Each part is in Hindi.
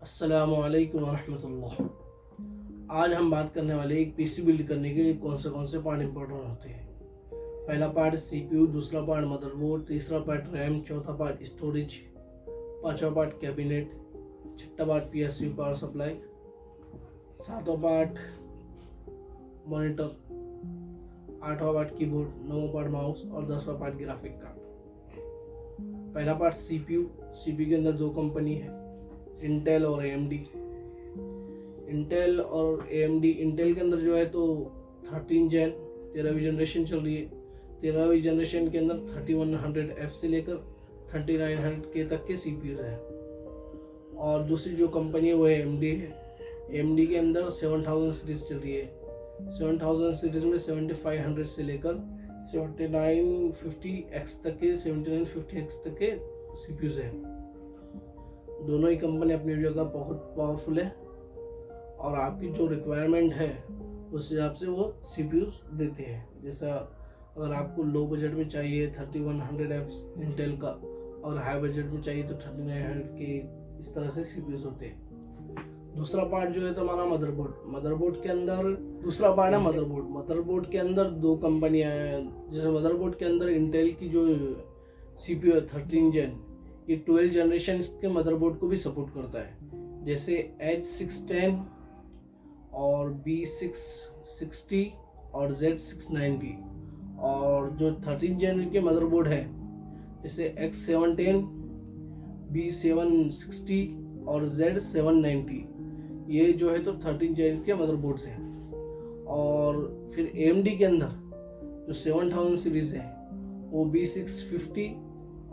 अस्सलामुअलैकुम वरहमतुल्लाह। आज हम बात करने वाले एक पीसी बिल्ड करने के लिए कौन से पार्ट इंपॉर्टेंट होते हैं। पहला पार्ट सीपीयू, दूसरा पार्ट मदरबोर्ड, तीसरा पार्ट रैम, चौथा पार्ट स्टोरेज, पांचवा पार्ट कैबिनेट, छठा पार्ट पीएसयू पावर सप्लाई, सातवां पार्ट मॉनिटर, आठवां पार्ट कीबोर्ड, नौवां पार्ट माउस और 10वां पार्ट ग्राफिक कार्ड। पहला पार्ट सीपीयू के अंदर दो कंपनी है, इंटेल और एएमडी। इंटेल और एएमडी, इंटेल के अंदर जो है तो 13वीं जनरेशन चल रही है। 13वीं जनरेशन के अंदर 3100F से लेकर 3900K तक के सीपीयू हैं। और दूसरी जो कंपनी है वो एएमडी है। एएमडी के अंदर 7000 सीरीज चल रही है। 7000 सीरीज में 7500 से लेकर 7950X तक के सीपीयूज हैं। दोनों ही कंपनी अपनी जगह बहुत पावरफुल है और आपकी जो रिक्वायरमेंट है उस हिसाब से वो सीपीयू देते हैं। जैसा अगर आपको लो बजट में चाहिए 3100F इंटेल का और हाई बजट में चाहिए तो 3900 के, इस तरह से सीपीयू होते हैं। दूसरा पार्ट जो है तो हमारा मदरबोर्ड के अंदर दूसरा पार्ट है मदरबोर्ड के अंदर दो कंपनियां हैं। जैसे मदरबोर्ड के अंदर इंटेल की जो सीपीयू है 13 जेन, ये 12 जनरेशन के मदरबोर्ड को भी सपोर्ट करता है। जैसे H610 और B660 और Z690। और जो 13 जेन के मदरबोर्ड है जैसे X710, B760 और Z790, ये जो है तो 13 जेन के मदरबोर्ड हैं। और फिर AMD के अंदर जो 7000 सीरीज है वो B650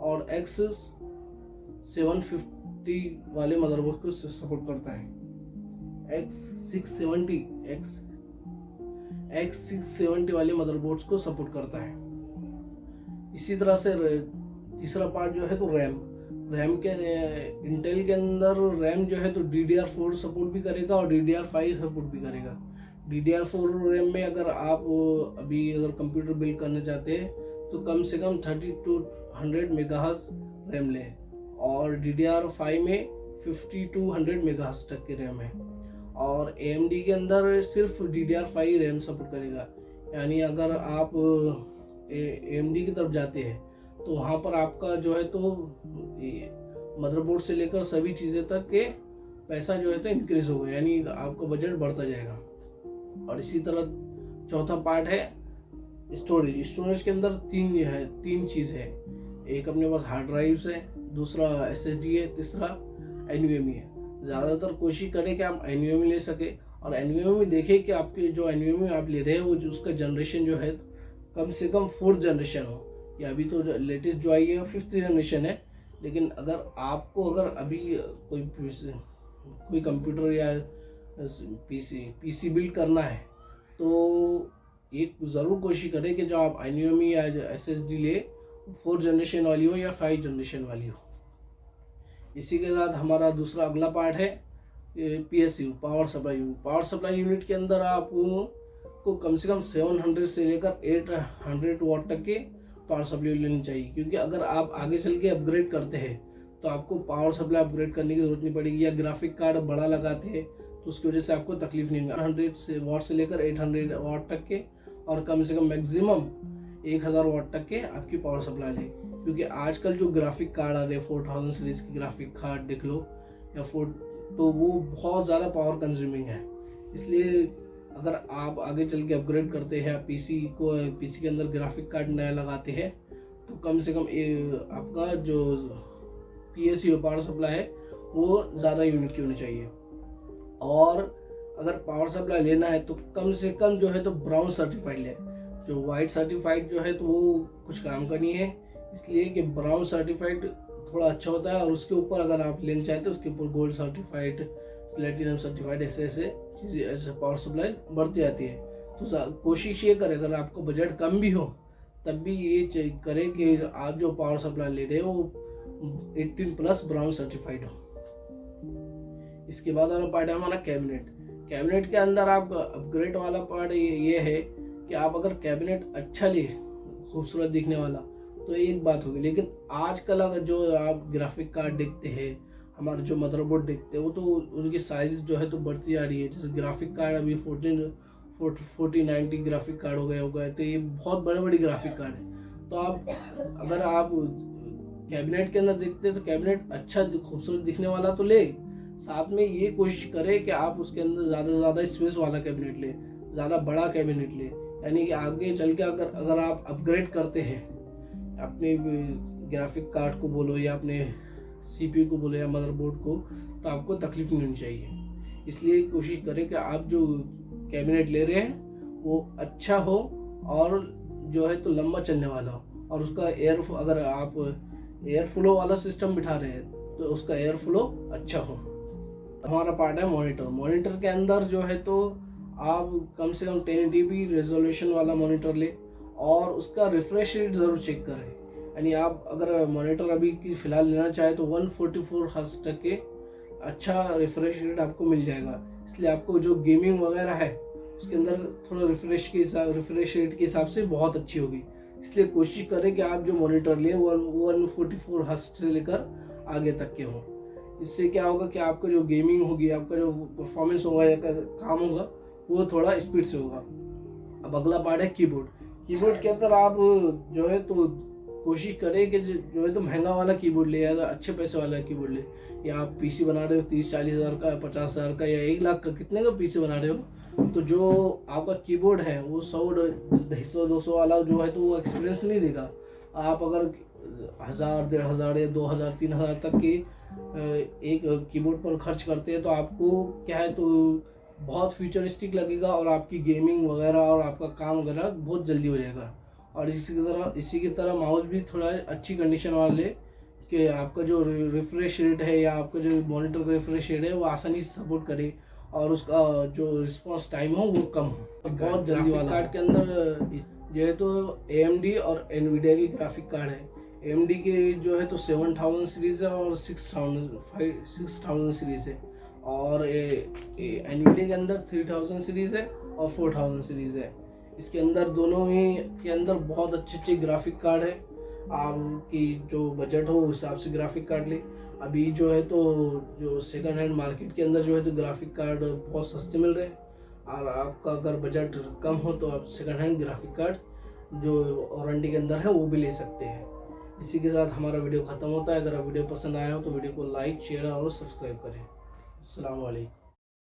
और X750 वाले मदरबोर्ड को सपोर्ट करता है। X670 वाले मदरबोर्ड्स को सपोर्ट करता है। इसी तरह से तीसरा पार्ट जो है तो रैम के इंटेल के अंदर रैम जो है तो DDR4 सपोर्ट भी करेगा और DDR5 सपोर्ट भी करेगा। DDR4 रैम में अगर आप अगर कंप्यूटर बिल्ड करना चाहते हैं तो कम से कम 3200 मेगाहर्ट्ज रैम लें और DDR5 में 5200 मेगाहर्ट्ज तक के रैम है। और AMD के अंदर सिर्फ DDR5 रैम सपोर्ट करेगा। यानी अगर आप AMD की तरफ जाते हैं तो वहाँ पर आपका जो है तो मदरबोर्ड से लेकर सभी चीज़ें तक के पैसा जो है तो इंक्रीज होगा, यानी आपका बजट बढ़ता जाएगा। और इसी तरह चौथा पार्ट है स्टोरेज के अंदर तीन चीज़ है। एक अपने पास हार्ड ड्राइव्स है, दूसरा SSD है, तीसरा NVMe है। ज़्यादातर कोशिश करें कि आप NVMe ले सके और NVMe में देखें कि आपके जो NVMe आप ले रहे हैं वो उसका जनरेशन जो है कम से कम 4th जनरेशन हो। या अभी तो लेटेस्ट जो आई है 5th जनरेशन है। लेकिन अगर आपको अभी कोई कंप्यूटर या पीसी बिल्ड करना है तो एक ज़रूर कोशिश करें कि जो आप NVMe या SSD ले 4th जनरेशन वाली हो या 5th जनरेशन वाली हो। इसी के साथ हमारा दूसरा अगला पार्ट है PSU पावर सप्लाई यूनिट के अंदर आपको कम से कम 700 से लेकर 800 वाट तक के पावर सप्लाई लेनी चाहिए। क्योंकि अगर आप आगे चल के अपग्रेड करते हैं तो आपको पावर सप्लाई अपग्रेड करने की जरूरत नहीं पड़ेगी। या ग्राफिक कार्ड बड़ा लगाते हैं तो उसकी वजह से आपको तकलीफ नहीं होगी। 100 वाट से लेकर 800 वाट तक के और कम से कम मैक्सिमम 1000 वाट तक के आपकी पावर सप्लाई ले। क्योंकि आजकल जो ग्राफिक कार्ड आ रहे हैं 4000 सीरीज की ग्राफिक कार्ड देख लो या तो वो बहुत ज़्यादा पावर कंज्यूमिंग है। इसलिए अगर आप आगे चल के अपग्रेड करते हैं, पीसी के अंदर ग्राफिक कार्ड नया लगाते हैं तो कम से कम आपका जो PSU पावर सप्लाई है वो ज़्यादा यूनिट की होनी चाहिए। और अगर पावर सप्लाई लेना है तो कम से कम जो है तो ब्राउन सर्टिफाइड ले। जो वाइट सर्टिफाइड जो है तो वो कुछ काम का नहीं है, इसलिए कि ब्राउन सर्टिफाइड थोड़ा अच्छा होता है। और उसके ऊपर अगर आप लेना चाहते हैं उसके ऊपर गोल्ड सर्टिफाइड, प्लेटिनम सर्टिफाइड, ऐसे चीज़ें ऐसे पावर सप्लाई बढ़ती जाती है। तो कोशिश ये करें अगर आपको बजट कम भी हो तब भी ये करें कि आप जो पावर सप्लाई ले रहे हो वो 18+ ब्राउन सर्टिफाइड हो। इसके बाद वाला पार्ट है हमारा कैबिनेट के अंदर आप अपग्रेड वाला पार्ट ये है कि आप अगर कैबिनेट अच्छा ले, खूबसूरत दिखने वाला, तो एक बात होगी। लेकिन आजकल अगर जो आप ग्राफिक कार्ड देखते हैं हमारे जो मदरबोर्ड देखते हैं वो तो उनकी साइज जो है तो बढ़ती जा रही है। जैसे ग्राफिक कार्ड अभी 4090 ग्राफिक कार्ड हो गया तो ये बहुत बड़े बड़े ग्राफिक कार्ड है। तो आप अगर आप कैबिनेट के अंदर देखते हैं तो कैबिनेट अच्छा खूबसूरत दिखने वाला तो ले, साथ में ये कोशिश करें कि आप उसके अंदर ज़्यादा से ज़्यादा स्पेस वाला कैबिनेट ले, ज़्यादा बड़ा कैबिनेट ले। यानी कि आगे चल के अगर आप अपग्रेड करते हैं अपने ग्राफिक कार्ड को बोलो या अपने CPU को बोलो या मदरबोर्ड को, तो आपको तकलीफ नहीं होनी चाहिए। इसलिए कोशिश करें कि आप जो कैबिनेट ले रहे हैं वो अच्छा हो और जो है तो लंबा चलने वाला हो, और उसका अगर आप एयर फ्लो वाला सिस्टम बिठा रहे हैं तो उसका एयर फ्लो अच्छा हो। हमारा पार्ट है मॉनिटर। मॉनिटर के अंदर जो है तो आप कम से कम 1080p रेजोल्यूशन वाला मॉनिटर ले और उसका रिफ्रेश रेट ज़रूर चेक करें। यानी आप अगर मॉनिटर अभी की फ़िलहाल लेना चाहे तो 144 हर्ट्ज तक के अच्छा रिफ्रेश रेट आपको मिल जाएगा। इसलिए आपको जो गेमिंग वगैरह है उसके अंदर थोड़ा रिफ्रेश रेट के हिसाब से बहुत अच्छी होगी। इसलिए कोशिश करें कि आप जो मॉनिटर लें 144 हर्ट्ज से लेकर आगे तक के हों। इससे क्या होगा कि आपका जो गेमिंग होगी, आपका जो परफॉर्मेंस होगा या काम होगा वो थोड़ा स्पीड से होगा। अब अगला पार्ट है कीबोर्ड। कीबोर्ड के अंदर आप जो है तो कोशिश करें कि जो है तो महंगा वाला कीबोर्ड ले या अच्छे पैसे वाला कीबोर्ड ले। या आप पीसी बना रहे हो 30-40 हज़ार का, 50 हज़ार का या 1 लाख का, कितने का पीसी बना रहे हो, तो जो आपका कीबोर्ड है वो 100-200 वाला जो है तो वो एक्सपीरियंस नहीं देगा। आप अगर 1000, 1500 या 2000, 3000 तक के एक कीबोर्ड पर खर्च करते हैं तो आपको क्या है तो बहुत फ्यूचरिस्टिक लगेगा और आपकी गेमिंग वगैरह और आपका काम वगैरह बहुत जल्दी हो जाएगा। और इसी की तरह माउस भी थोड़ा अच्छी कंडीशन वाला ले कि आपका जो रिफ्रेश रेट है या आपका जो मॉनिटर का रिफ्रेश रेट है वो आसानी से सपोर्ट करे और उसका जो रिस्पांस टाइम हो वो कम हो। बहुत जल्दी वाला कार्ड के अंदर जो है तो AMD और NVIDIA की ग्राफिक कार्ड है। AMD के जो है तो 7000 सीरीज है और 6000 सीरीज है, और NVIDIA के अंदर 3000 सीरीज है और 4000 सीरीज है। इसके अंदर दोनों ही के अंदर बहुत अच्छे ग्राफिक कार्ड है। आपकी जो बजट हो उस हिसाब से ग्राफिक कार्ड ले। अभी जो है तो जो सेकंड हैंड मार्केट के अंदर जो है तो ग्राफिक कार्ड बहुत सस्ते मिल रहे हैं, और आपका अगर बजट कम हो तो आप सेकंड हैंड ग्राफिक कार्ड जो वारंटी के अंदर है वो भी ले सकते हैं। इसी के साथ हमारा वीडियो ख़त्म होता है। अगर वीडियो पसंद आया हो तो वीडियो को लाइक, शेयर और सब्सक्राइब करें। अस्सलाम वालेकुम।